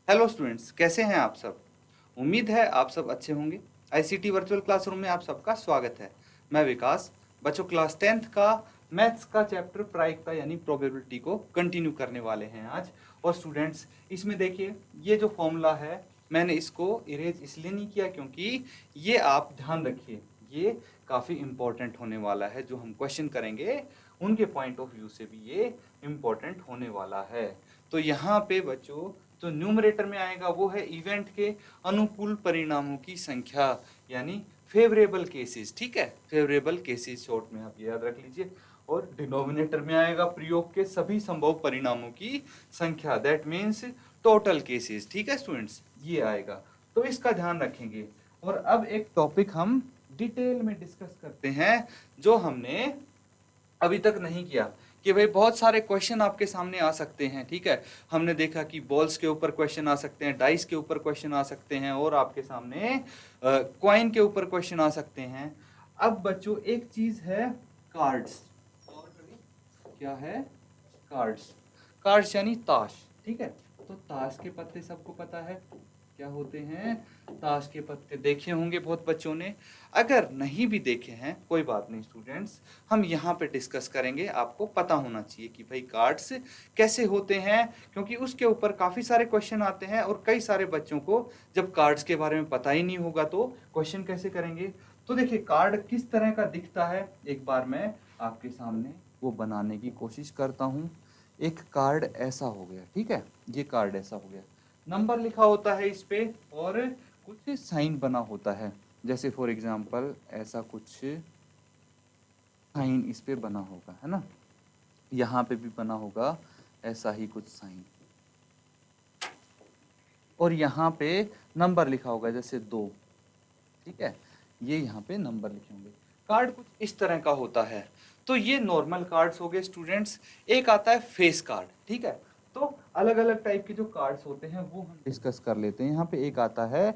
Hello students, कैसे हैं आप सब। उम्मीद है आप सब अच्छे होंगे। आईसीटी वर्चुअल क्लासरूम में आप सबका स्वागत है। मैं विकास। बच्चों, क्लास 10th का मैथ्स का चैप्टर प्रायिकता यानी प्रोबेबिलिटी को कंटिन्यू करने वाले हैं आज। और स्टूडेंट्स, इसमें देखिए ये जो फॉर्मूला है मैंने इसको इरेज इसलिए नहीं किया क्योंकि ये आप ध्यान रखिए, ये काफ़ी इम्पोर्टेंट होने वाला है। जो हम क्वेश्चन करेंगे उनके पॉइंट ऑफ व्यू से भी ये इम्पोर्टेंट होने वाला है। तो यहाँ पे बच्चों जो न्यूमरेटर में आएगा वो है इवेंट के अनुकूल परिणामों की संख्या यानी फेवरेबल केसेस। ठीक है, फेवरेबल केसेस शॉर्ट में आप याद रख लीजिए। और डिनोमिनेटर में आएगा प्रयोग के सभी संभव परिणामों की संख्या, दैट मीन्स टोटल केसेस। ठीक है स्टूडेंट्स, ये आएगा, तो इसका ध्यान रखेंगे। और अब एक टॉपिक हम डिटेल में डिस्कस करते हैं जो हमने अभी तक नहीं किया, कि भाई बहुत सारे क्वेश्चन आपके सामने आ सकते हैं। ठीक है, हमने देखा कि बॉल्स के ऊपर क्वेश्चन आ सकते हैं, डाइस के ऊपर क्वेश्चन आ सकते हैं, और आपके सामने कॉइन के ऊपर क्वेश्चन आ सकते हैं। अब बच्चों एक चीज है कार्ड्स। क्या है? कार्ड्स। कार्ड्स यानी ताश। ठीक है, तो ताश के पत्ते सबको पता है क्या होते हैं। ताश के पत्ते देखे होंगे बहुत बच्चों ने। अगर नहीं भी देखे हैं कोई बात नहीं स्टूडेंट्स, हम यहाँ पे डिस्कस करेंगे। आपको पता होना चाहिए कि भाई कार्ड्स कैसे होते हैं, क्योंकि उसके ऊपर काफ़ी सारे क्वेश्चन आते हैं और कई सारे बच्चों को जब कार्ड्स के बारे में पता ही नहीं होगा तो क्वेश्चन कैसे करेंगे। तो देखिए कार्ड किस तरह का दिखता है, एक बार मैं आपके सामने वो बनाने की कोशिश करता हूँ। एक कार्ड ऐसा हो गया, ठीक है, ये कार्ड ऐसा हो गया, नंबर लिखा होता है इस पे और कुछ साइन बना होता है। जैसे फॉर एग्जांपल ऐसा कुछ साइन इस पे बना होगा, है ना, यहाँ पे भी बना होगा ऐसा ही कुछ साइन, और यहाँ पे नंबर लिखा होगा जैसे 2। ठीक है, ये यहाँ पे नंबर लिखे होंगे। कार्ड कुछ इस तरह का होता है। तो ये नॉर्मल कार्ड्स हो गए स्टूडेंट्स। एक आता है फेस कार्ड। ठीक है, तो अलग अलग टाइप के जो कार्ड्स होते हैं वो हम डिस्कस कर लेते हैं। यहाँ पे एक आता है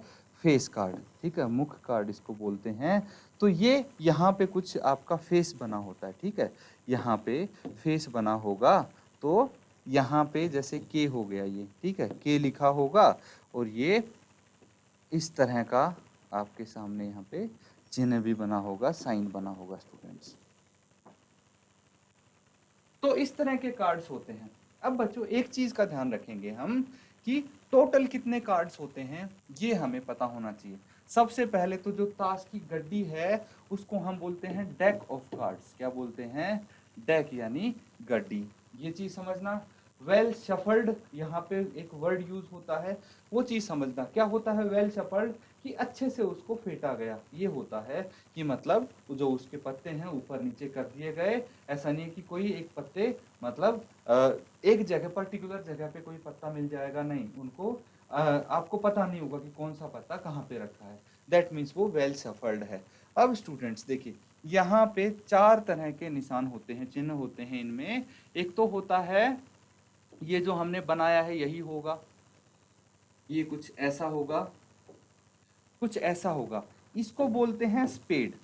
फेस कार्ड, ठीक है, मुख कार्ड इसको बोलते हैं। तो ये यहाँ पे कुछ आपका फेस बना होता है। ठीक है, यहाँ पे फेस बना होगा, तो यहाँ पे जैसे के हो गया ये, ठीक है, के लिखा होगा, और ये इस तरह का आपके सामने यहाँ पे चिन्ह भी बना होगा, साइन बना होगा स्टूडेंट्स। तो इस तरह के कार्ड्स होते हैं। अब बच्चों एक चीज का ध्यान रखेंगे हम कि टोटल कितने कार्ड्स होते हैं ये हमें पता होना चाहिए। सबसे पहले तो जो ताश की गड्डी है उसको हम बोलते हैं डेक ऑफ कार्ड्स। क्या बोलते हैं? डेक यानी गड्डी। ये चीज समझना। वेल शफल्ड, यहाँ पे एक वर्ड यूज होता है, वो चीज समझना। क्या होता है वेल शफल्ड? कि अच्छे से उसको फेंटा गया, ये होता है कि मतलब जो उसके पत्ते हैं ऊपर नीचे कर दिए गए। ऐसा नहीं है कि कोई एक पत्ते मतलब एक जगह पर्टिकुलर जगह पे कोई पत्ता मिल जाएगा, नहीं, उनको आपको पता नहीं होगा कि कौन सा पत्ता कहाँ पे रखा है। दैट मीन्स वो वेल शफल्ड है। अब स्टूडेंट्स देखिए, यहाँ पे 4 तरह के निशान होते हैं, चिन्ह होते हैं इनमें। एक तो होता है ये जो हमने बनाया है यही होगा, ये कुछ ऐसा होगा, कुछ ऐसा होगा, इसको बोलते हैं स्पेड।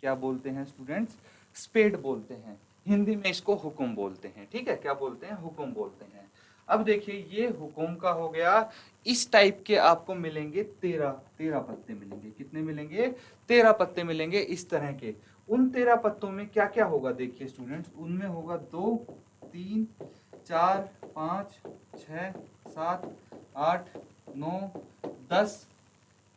क्या बोलते हैं स्टूडेंट्स? स्पेड बोलते हैं। हिंदी में इसको हुकुम बोलते हैं। ठीक है, क्या बोलते हैं? हुकुम बोलते हैं। अब देखिए ये हुकुम का हो गया। इस टाइप के आपको मिलेंगे 13 पत्ते मिलेंगे। कितने मिलेंगे? 13 पत्ते मिलेंगे इस तरह के। उन 13 पत्तों में क्या क्या होगा देखिए स्टूडेंट्स, उनमें होगा 2 3 4 5 6 7 8 9 10।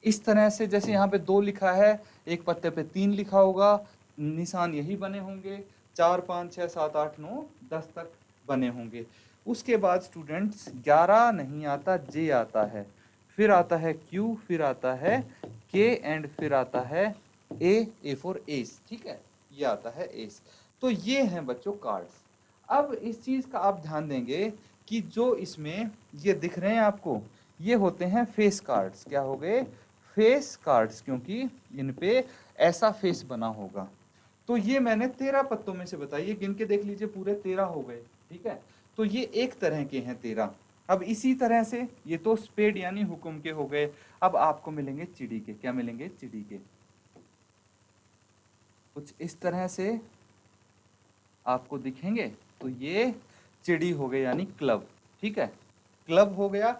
इस तरह से जैसे यहाँ पे 2 लिखा है, एक पत्ते पे 3 लिखा होगा, निशान यही बने होंगे। 4 5 6 7 8 9 10 तक बने होंगे। उसके बाद स्टूडेंट्स 11 नहीं आता, जे आता है, फिर आता है क्यू, फिर आता है के, एंड फिर आता है ए फॉर एस। ठीक है, ये आता है एस। तो ये हैं बच्चों कार्ड्स। अब इस चीज का आप ध्यान देंगे कि जो इसमें ये दिख रहे हैं आपको, ये होते हैं फेस कार्ड्स। क्या हो गए? फेस कार्ड्स, क्योंकि इन पे ऐसा फेस बना होगा। तो ये मैंने 13 पत्तों में से बताइए, गिन के देख लीजिए, पूरे 13 हो गए। ठीक है, तो ये एक तरह के हैं 13। अब इसी तरह से ये तो स्पेड यानी हुक्म के हो गए। अब आपको मिलेंगे चिड़ी के। क्या मिलेंगे? चिड़ी के। कुछ इस तरह से आपको दिखेंगे। तो ये चिड़ी हो गए यानी क्लब। ठीक है, क्लब हो गया।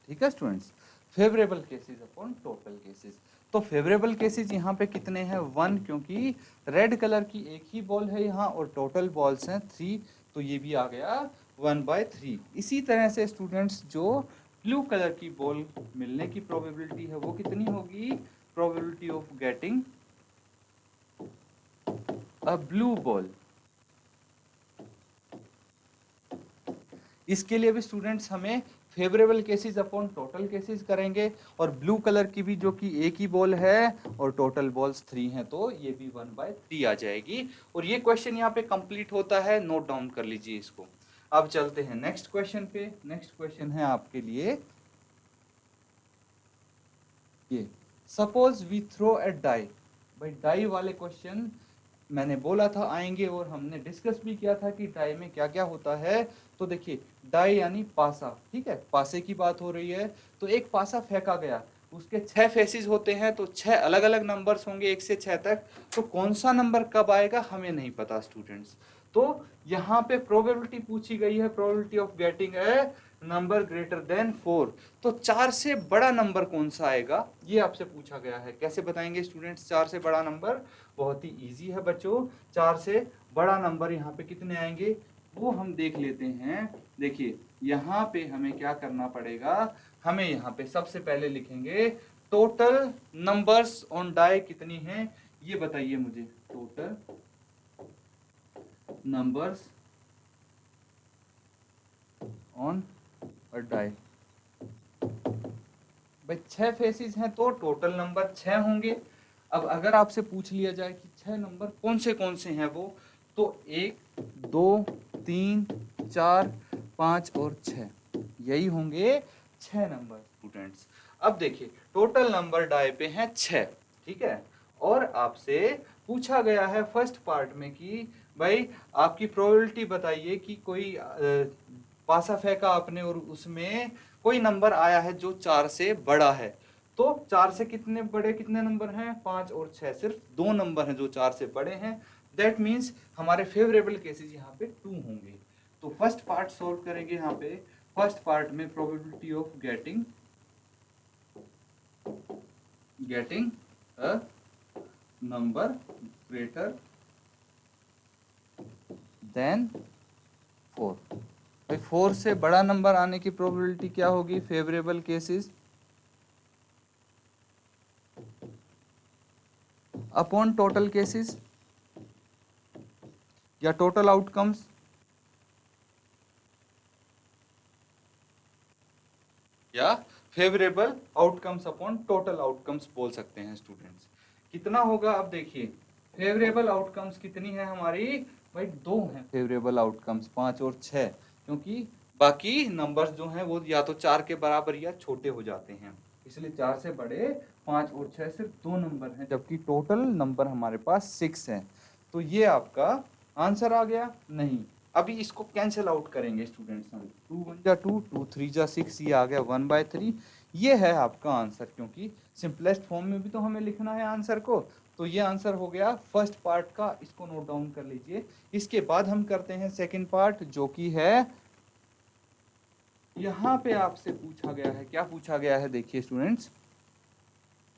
ठीक है students, favourable cases upon total cases. तो फेवरेबल केसेस यहाँ पे कितने हैं 1, क्योंकि रेड कलर की एक ही बॉल है यहाँ और टोटल बॉल्स हैं 3, तो ये भी आ गया 1/3। इसी तरह से स्टूडेंट्स जो ब्लू कलर की बॉल मिलने की प्रोबेबिलिटी है वो कितनी होगी, probability of getting a blue ball. इसके लिए भी स्टूडेंट्स हमें favourable cases upon total cases करेंगे, और ब्लू कलर की भी जो कि एक ही बॉल है और टोटल बॉल्स 3 हैं, तो ये भी 1/3 आ जाएगी। और ये क्वेश्चन यहाँ पे कंप्लीट होता है, नोट डाउन कर लीजिए इसको। अब चलते हैं नेक्स्ट क्वेश्चन पे। नेक्स्ट क्वेश्चन है आपके लिए ये, suppose we throw a die. भाई डाई वाले क्वेश्चन मैंने बोला था आएंगे, और हमने डिस्कस भी किया था कि डाई में क्या क्या होता है। तो देखिए डाई यानी पासा, ठीक है, पासे की बात हो रही है। तो एक पासा फेंका गया, उसके 6 फेसेस होते हैं, तो 6 अलग अलग नंबर्स होंगे 1 से 6 तक। तो कौन सा नंबर कब आएगा हमें नहीं पता स्टूडेंट्स। तो यहाँ पे प्रोबेबिलिटी पूछी गई है, probability of getting a number greater than 4। तो 4 से बड़ा नंबर कौन सा आएगा ये आपसे पूछा गया है। कैसे बताएंगे स्टूडेंट्स 4 से बड़ा नंबर? बहुत ही इजी है बच्चों। 4 से बड़ा नंबर यहाँ पे कितने आएंगे वो हम देख लेते हैं। देखिए यहाँ पे हमें क्या करना पड़ेगा, हमें यहाँ पे सबसे पहले लिखेंगे टोटल नंबर्स ऑन डाई कितनी हैं ये बताइए मुझे। Total numbers on a die. भाई 6 फेसेस हैं तो टोटल नंबर 6 होंगे। अब अगर आपसे पूछ लिया जाए कि 6 नंबर कौन से हैं वो, तो 1 2 3 4 5 और 6 यही होंगे 6 नंबर स्टूडेंट्स। अब देखिए टोटल नंबर डाई पे हैं 6, ठीक है। और आपसे पूछा गया है फर्स्ट पार्ट में कि भाई आपकी प्रोबेबिलिटी बताइए कि कोई पासा फेंका आपने और उसमें कोई नंबर आया है जो 4 से बड़ा है। तो 4 से कितने बड़े कितने नंबर हैं, 5 और 6, सिर्फ 2 नंबर हैं जो 4 से बड़े हैं। दैट मीन्स हमारे फेवरेबल केसेस यहाँ पे 2 होंगे। तो फर्स्ट पार्ट सोल्व करेंगे यहाँ पे। फर्स्ट पार्ट में probability of getting a number greater than 4। भाई 4 से बड़ा नंबर आने की प्रोबेबिलिटी क्या होगी, favourable cases upon total cases या टोटल आउटकम्स। या favourable outcomes upon total outcomes बोल सकते हैं स्टूडेंट्स। कितना होगा अब देखिए, फेवरेबल आउटकम्स कितनी है हमारी, भाई 2 हैं फेवरेबल आउटकम्स, 5 और 6, क्योंकि बाकी नंबर्स जो हैं वो या तो 4 के बराबर या छोटे हो जाते हैं, इसलिए 4 से बड़े 5 और 6 सिर्फ 2 नंबर हैं, जबकि टोटल नंबर हमारे पास 6 है। तो ये आपका आंसर आ गया। नहीं, अभी इसको कैंसिल आउट करेंगे स्टूडेंट्स हम। 2 1 जा 2, 2 3 जा 6, ये आ गया 1/3। ये है आपका आंसर, क्योंकि सिंपलेस्ट फॉर्म में भी तो हमें लिखना है आंसर को। तो ये आंसर हो गया फर्स्ट पार्ट का, इसको नोट डाउन कर लीजिए। इसके बाद हम करते हैं सेकंड पार्ट, जो कि है यहाँ पे आपसे पूछा गया है। क्या पूछा गया है देखिए students,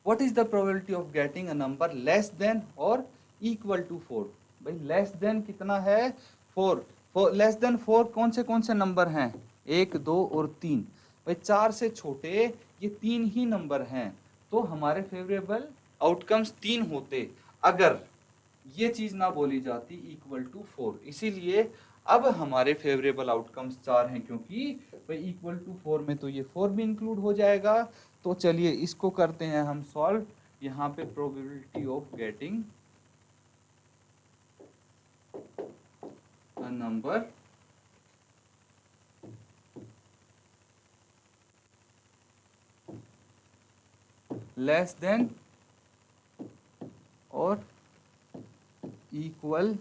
what is the probability of getting a number less than और इक्वल टू 4। भाई लेस देन कितना है 4, लेस देन 4 कौन से नंबर हैं, 1 2 और 3। भाई 4 से छोटे ये 3 ही नंबर हैं, तो हमारे फेवरेबल आउटकम्स 3 होते अगर ये चीज ना बोली जाती इक्वल टू 4। इसीलिए अब हमारे फेवरेबल आउटकम्स 4 हैं, क्योंकि भाई इक्वल टू 4 में तो ये 4 भी इंक्लूड हो जाएगा। तो चलिए इसको करते हैं हम सॉल्व। यहाँ पे probability of getting a number less than और इक्वल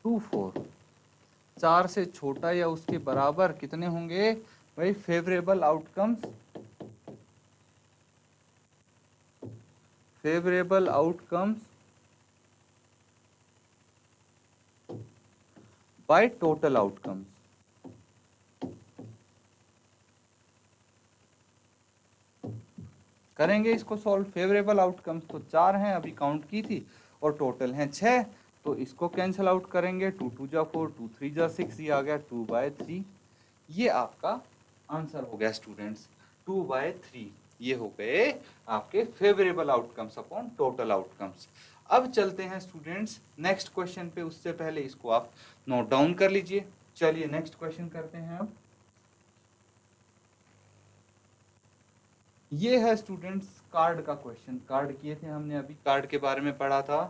टू 4, 4 से छोटा या उसके बराबर कितने होंगे भाई favourable outcomes, favourable outcomes by total outcomes. करेंगे इसको सॉल्व। फेवरेबल आउटकम्स तो 4 हैं, अभी काउंट की थी, और टोटल हैं 6। तो इसको कैंसिल आउट करेंगे, 2 2 जा 4, 2 3 जा 6, ये आ गया 2/3। ये आपका आंसर हो गया स्टूडेंट्स, 2/3। ये हो गए आपके favourable outcomes upon total outcomes. अब चलते हैं स्टूडेंट्स नेक्स्ट क्वेश्चन पे, उससे पहले इसको आप नोट डाउन कर लीजिए। चलिए नेक्स्ट क्वेश्चन करते हैं अब। ये है स्टूडेंट्स कार्ड का क्वेश्चन। कार्ड किए थे हमने, अभी कार्ड के बारे में पढ़ा था।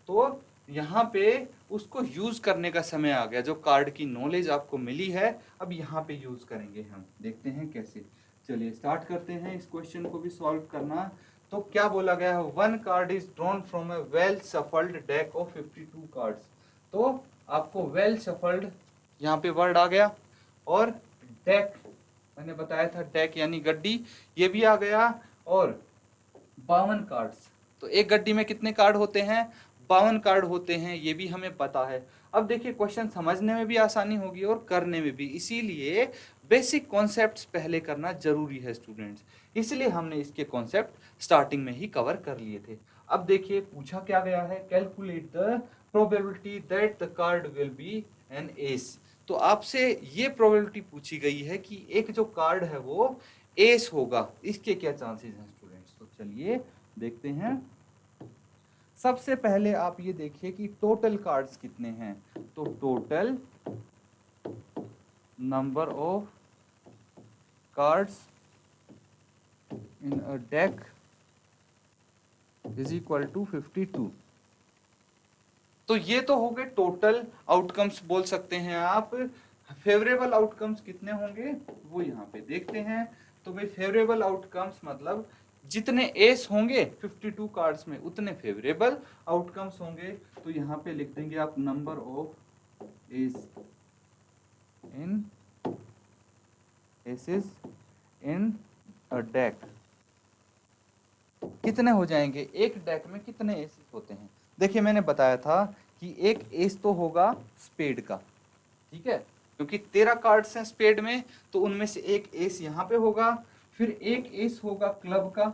तो यहाँ पे उसको यूज करने का समय आ गया। जो कार्ड की नॉलेज आपको मिली है, अब यहाँ पे यूज करेंगे हम। देखते हैं कैसे। चलिए स्टार्ट करते हैं इस क्वेश्चन को भी सॉल्व करना। तो क्या बोला गया है, 1 card is drawn from A well shuffled deck of 52 cards. तो आपको वेल शफल्ड यहाँ पे वर्ड आ गया, और डेक मैंने बताया था, डेक यानी गड्डी, ये भी आ गया, और 52 कार्ड्स। तो एक गड्डी में कितने कार्ड होते हैं, 52 कार्ड होते हैं, ये भी हमें पता है। अब देखिए क्वेश्चन समझने में भी आसानी होगी और करने में भी, इसीलिए बेसिक कॉन्सेप्ट्स पहले करना जरूरी है स्टूडेंट्स। इसलिए हमने इसके कॉन्सेप्ट स्टार्टिंग में ही कवर कर लिए थे। अब देखिए पूछा क्या गया है, calculate the probability that the card will be an ace. तो आपसे ये प्रोबेबिलिटी पूछी गई है कि एक जो कार्ड है वो एस होगा, इसके क्या चांसेस हैं स्टूडेंट्स। तो चलिए देखते हैं। सबसे पहले आप ये देखिए कि टोटल कार्ड्स कितने हैं। तो total number of cards in a deck is equal to 52। तो ये तो हो गए टोटल आउटकम्स, बोल सकते हैं आप। फेवरेबल आउटकम्स कितने होंगे वो यहाँ पे देखते हैं। तो भाई फेवरेबल आउटकम्स मतलब जितने एस होंगे 52 कार्ड्स में, उतने फेवरेबल आउटकम्स होंगे। तो यहाँ पे लिख देंगे आप number of ace in aces in a deck. कितने हो जाएंगे, एक डेक में कितने एसेस होते हैं। देखिए मैंने बताया था कि एक एस तो होगा स्पेड का, ठीक है, क्योंकि 13 कार्ड्स हैं स्पेड में, तो उनमें से एक एस यहाँ पे होगा। फिर एक एस होगा क्लब का,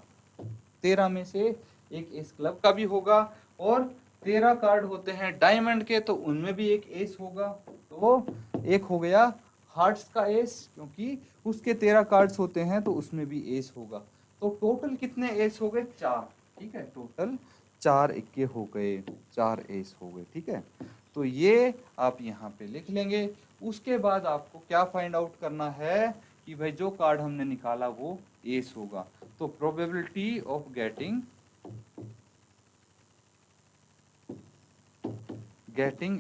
13 में से एक एस क्लब का भी होगा। और 13 कार्ड होते हैं डायमंड के, तो उनमें भी एक एस होगा। तो एक हो गया हार्ट्स का एस, क्योंकि उसके 13 कार्ड्स होते हैं, तो उसमें भी एस होगा। तो टोटल कितने एस हो गए, 4। ठीक है, टोटल 4 इक्के हो गए, 4 एस हो गए। ठीक है, तो ये आप यहाँ पे लिख लेंगे। उसके बाद आपको क्या फाइंड आउट करना है कि भाई जो कार्ड हमने निकाला वो एस होगा। तो probability of getting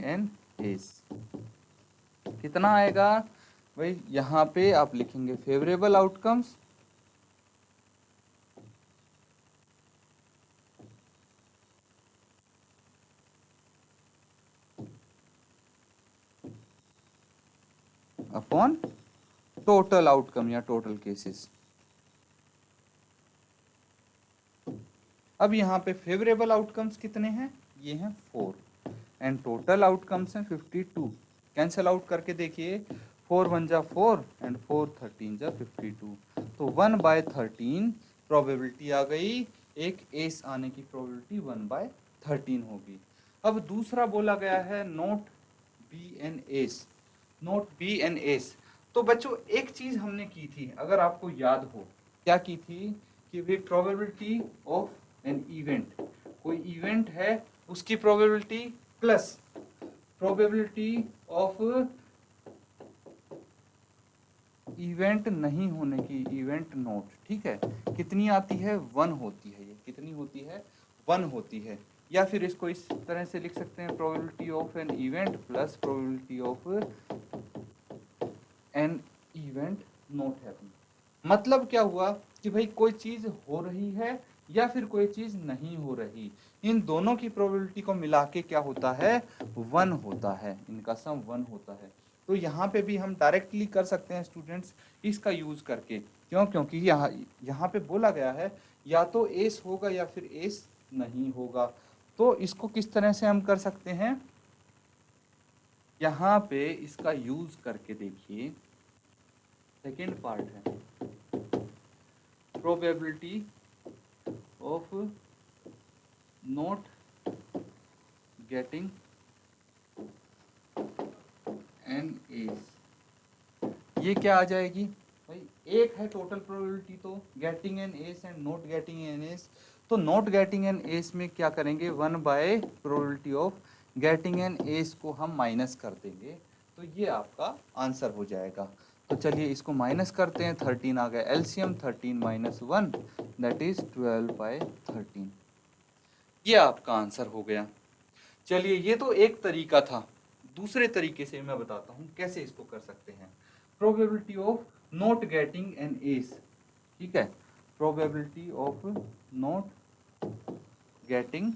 an S कितना आएगा भाई, यहाँ पे आप लिखेंगे favourable outcomes upon total outcome या टोटल केसेस। अब यहाँ पे फेवरेबल आउटकम्स कितने हैं, ये हैं 4, एंड टोटल आउटकम्स हैं 52। कैंसल आउट करके देखिए, 4 1 जा 4 एंड 4 13 जा 52। तो 1/13 प्रोबेबिलिटी आ गई, एक एस आने की प्रोबेबिलिटी 1/13 होगी। अब दूसरा बोला गया है not be an ace, not be an ace. तो बच्चों एक चीज हमने की थी, अगर आपको याद हो, क्या की थी कि भाई प्रोबेबिलिटी ऑफ एन इवेंट, कोई इवेंट है उसकी probability plus probability of event नहीं होने की, इवेंट नोट। ठीक है, कितनी आती है, 1 होती है। ये कितनी होती है, 1 होती है। या फिर इसको इस तरह से लिख सकते हैं, probability of an event plus probability of an event note happening. मतलब क्या हुआ कि भाई कोई चीज हो रही है या फिर कोई चीज नहीं हो रही, इन दोनों की प्रोबेबिलिटी को मिला के क्या होता है, 1 होता है, इनका सम 1 होता है। तो यहाँ पे भी हम डायरेक्टली कर सकते हैं स्टूडेंट्स इसका यूज करके। क्यों, क्योंकि यहाँ पे बोला गया है या तो एस होगा या फिर एस नहीं होगा। तो इसको किस तरह से हम कर सकते हैं, यहाँ पे इसका यूज करके देखिए। सेकेंड पार्ट है probability of not getting an S, ये क्या आ जाएगी भाई, एक है टोटल प्रोबेबिलिटी तो getting an S and not getting an ace, तो नॉट गेटिंग एन एस में क्या करेंगे 1 bye probability of getting an S को हम माइनस कर देंगे, तो ये आपका आंसर हो जाएगा। तो चलिए इसको माइनस करते हैं, 13 आ गया एलसीएम, 13 माइनस 1 दैट इज 12/13, ये आपका आंसर हो गया। चलिए ये तो एक तरीका था, दूसरे तरीके से मैं बताता हूं कैसे इसको कर सकते हैं। Probability of not getting an S, ठीक है, probability of not getting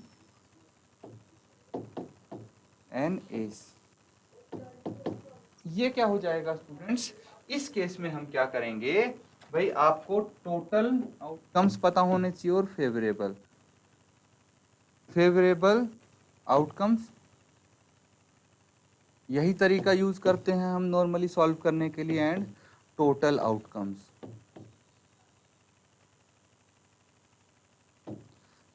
an S, ये क्या हो जाएगा स्टूडेंट्स, इस केस में हम क्या करेंगे भाई, आपको टोटल आउटकम्स पता होने चाहिए और फेवरेबल आउटकम्स, यही तरीका यूज करते हैं हम नॉर्मली सॉल्व करने के लिए, एंड टोटल आउटकम्स,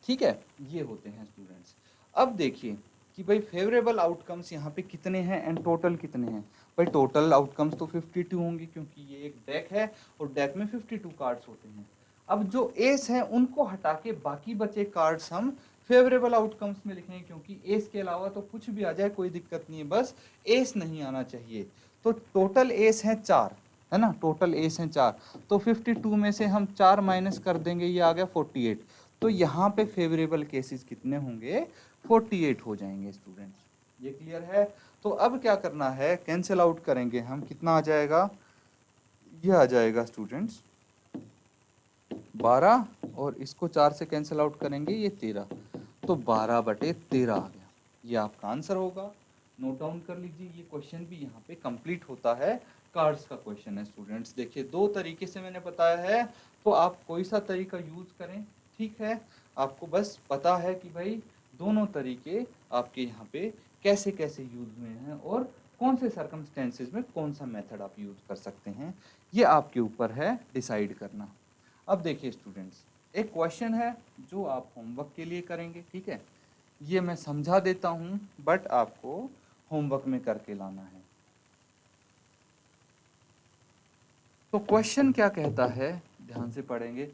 ठीक है, ये होते हैं स्टूडेंट्स। अब देखिए कि भाई फेवरेबल आउटकम्स यहाँ पे कितने हैं एंड टोटल कितने हैं, भाई टोटल आउटकम्स तो 52 होंगे क्योंकि ये एक डेक है और डेक में 52 कार्ड्स होते हैं। अब जो एस हैं उनको हटा के बाकी बचे कार्ड्स हम फेवरेबल आउटकम्स में लिखेंगे, क्योंकि एस के अलावा तो कुछ भी आ जाए कोई दिक्कत नहीं है, बस एस नहीं आना चाहिए। तो टोटल एस हैं 4, है ना, टोटल एस हैं 4, तो 52 में से हम 4 माइनस कर देंगे, ये आ गया 48, तो यहाँ पे फेवरेबल केसेस कितने होंगे, 48 हो जाएंगे स्टूडेंट्स, ये क्लियर है। तो अब क्या करना है, कैंसिल आउट करेंगे हम, कितना आ जाएगा, ये आ जाएगा स्टूडेंट्स 12, और इसको 4 से कैंसिल आउट करेंगे, ये 13, तो 12/13 आ गया, ये आपका आंसर होगा। नोट डाउन कर लीजिए, ये क्वेश्चन भी यहाँ पे कंप्लीट होता है, कार्ड्स का क्वेश्चन है स्टूडेंट्स। देखिए 2 तरीके से मैंने बताया है, तो आप कोई सा तरीका यूज करें, ठीक है, आपको बस पता है कि भाई दोनों तरीके आपके यहाँ पे कैसे कैसे यूज हुए हैं और कौन से सर्कमस्टेंसेस में कौन सा मेथड आप यूज कर सकते हैं, ये आपके ऊपर है डिसाइड करना। अब देखिए स्टूडेंट्स, एक क्वेश्चन है जो आप होमवर्क के लिए करेंगे, ठीक है, ये मैं समझा देता हूं बट आपको होमवर्क में करके लाना है। तो क्वेश्चन क्या कहता है, ध्यान से पढ़ेंगे।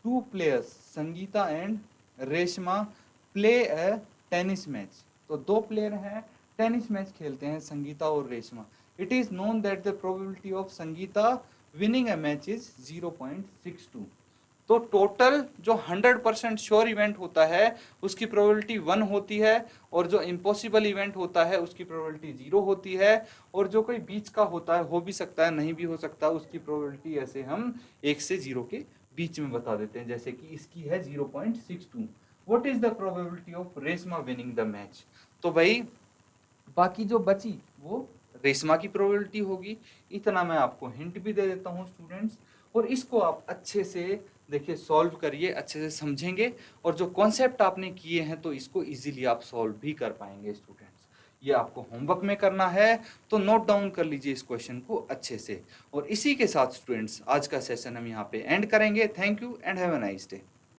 2 players Sangeeta and Reshma play a tennis match, तो 2 प्लेयर हैं, टेनिस मैच खेलते हैं संगीता और Reshma. It is known that the probability of Sangeeta winning a match is 0.62, तो टोटल जो 100% श्योर इवेंट होता है उसकी प्रोबेबिलिटी 1 होती है, और जो इम्पॉसिबल इवेंट होता है उसकी प्रोबेबिलिटी 0 होती है, और जो कोई बीच का होता है, हो भी सकता है नहीं भी हो सकता, उसकी प्रोबेबिलिटी ऐसे हम 1 से 0 के बीच में बता देते हैं, जैसे कि इसकी है 0.62। What is the probability of Reshma winning the match, तो भाई बाकी जो बची वो रेशमा की प्रोबेबिलिटी होगी। इतना मैं आपको हिंट भी दे देता हूँ स्टूडेंट्स, और इसको आप अच्छे से देखिए सॉल्व करिए, अच्छे से समझेंगे, और जो कॉन्सेप्ट आपने किए हैं तो इसको इजीली आप सॉल्व भी कर पाएंगे स्टूडेंट्स। ये आपको होमवर्क में करना है, तो नोट डाउन कर लीजिए इस क्वेश्चन को अच्छे से। और इसी के साथ स्टूडेंट्स आज का सेशन हम यहाँ पे एंड करेंगे। Thank you and have a nice day.